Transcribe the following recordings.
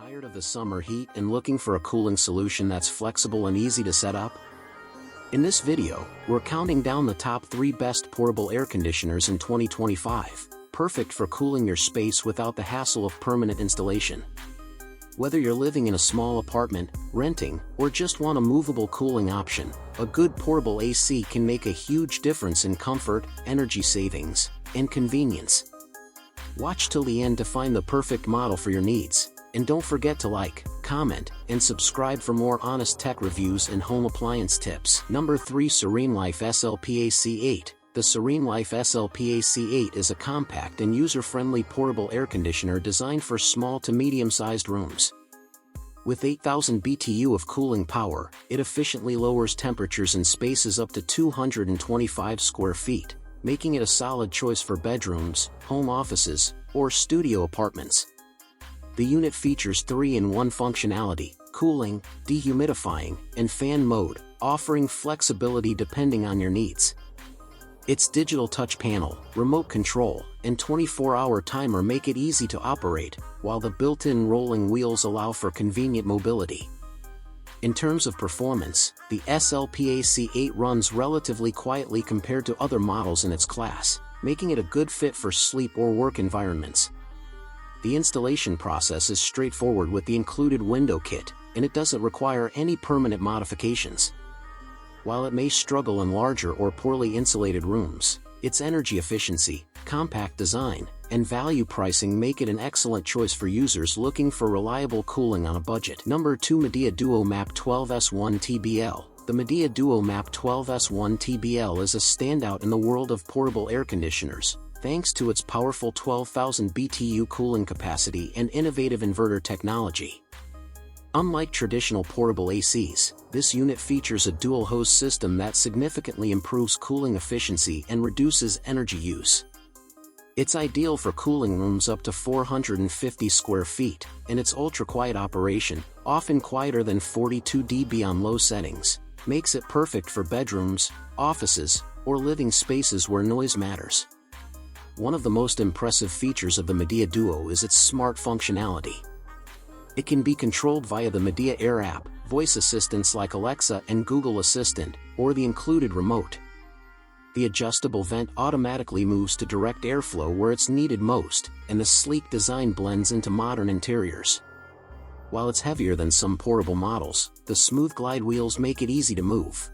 Tired of the summer heat and looking for a cooling solution that's flexible and easy to set up? In this video, we're counting down the top 3 best portable air conditioners in 2025, perfect for cooling your space without the hassle of permanent installation. Whether you're living in a small apartment, renting, or just want a movable cooling option, a good portable AC can make a huge difference in comfort, energy savings, and convenience. Watch till the end to find the perfect model for your needs. And don't forget to like, comment, and subscribe for more honest tech reviews and home appliance tips. Number 3, Serene Life SLPAC8. The Serene Life SLPAC8 is a compact and user-friendly portable air conditioner designed for small to medium-sized rooms. With 8,000 BTU of cooling power, it efficiently lowers temperatures in spaces up to 225 square feet, making it a solid choice for bedrooms, home offices, or studio apartments. The unit features 3-in-1 functionality: cooling, dehumidifying, and fan mode, offering flexibility depending on your needs. Its digital touch panel, remote control, and 24-hour timer make it easy to operate, while the built-in rolling wheels allow for convenient mobility. In terms of performance, the SLPAC8 runs relatively quietly compared to other models in its class, making it a good fit for sleep or work environments. The installation process is straightforward with the included window kit, and it doesn't require any permanent modifications. While it may struggle in larger or poorly insulated rooms, its energy efficiency, compact design, and value pricing make it an excellent choice for users looking for reliable cooling on a budget. Number 2, Midea Duo Map 12S1 TBL. The Midea Duo Map 12S1 TBL is a standout in the world of portable air conditioners, thanks to its powerful 12,000 BTU cooling capacity and innovative inverter technology. Unlike traditional portable ACs, this unit features a dual-hose system that significantly improves cooling efficiency and reduces energy use. It's ideal for cooling rooms up to 450 square feet, and its ultra-quiet operation, often quieter than 42 dB on low settings, makes it perfect for bedrooms, offices, or living spaces where noise matters. One of the most impressive features of the Midea Duo is its smart functionality. It can be controlled via the Midea Air app, voice assistants like Alexa and Google Assistant, or the included remote. The adjustable vent automatically moves to direct airflow where it's needed most, and the sleek design blends into modern interiors. While it's heavier than some portable models, the smooth glide wheels make it easy to move.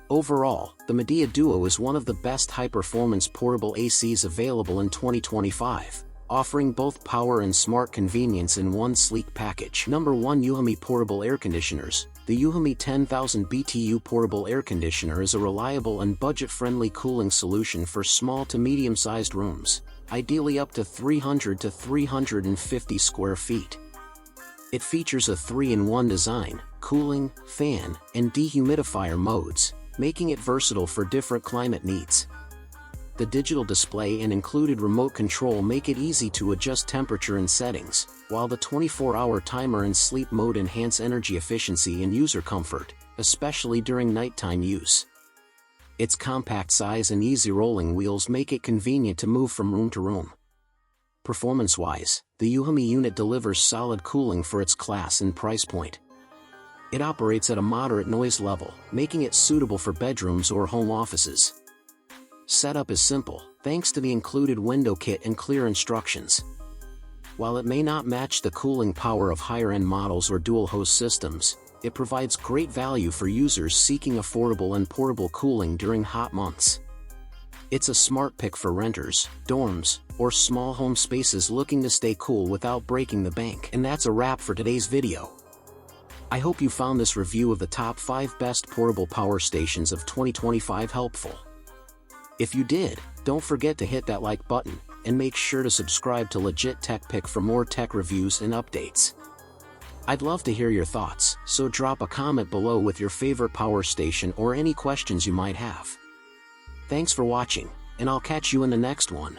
Overall, the Midea Duo is one of the best high-performance portable ACs available in 2025, offering both power and smart convenience in one sleek package. Number 1, Uhumi Portable Air Conditioners. The Uhumi 10,000 BTU Portable Air Conditioner is a reliable and budget-friendly cooling solution for small to medium-sized rooms, ideally up to 300 to 350 square feet. It features a 3-in-1 design: cooling, fan, and dehumidifier modes, making it versatile for different climate needs. The digital display and included remote control make it easy to adjust temperature and settings, while the 24-hour timer and sleep mode enhance energy efficiency and user comfort, especially during nighttime use. Its compact size and easy rolling wheels make it convenient to move from room to room. Performance-wise, the Uhumi unit delivers solid cooling for its class and price point. It operates at a moderate noise level, making it suitable for bedrooms or home offices. Setup is simple, thanks to the included window kit and clear instructions. While it may not match the cooling power of higher-end models or dual-hose systems, it provides great value for users seeking affordable and portable cooling during hot months. It's a smart pick for renters, dorms, or small home spaces looking to stay cool without breaking the bank. And that's a wrap for today's video. I hope you found this review of the top 5 best portable power stations of 2025 helpful. If you did, don't forget to hit that like button, and make sure to subscribe to Legit Tech Pick for more tech reviews and updates. I'd love to hear your thoughts, so drop a comment below with your favorite power station or any questions you might have. Thanks for watching, and I'll catch you in the next one.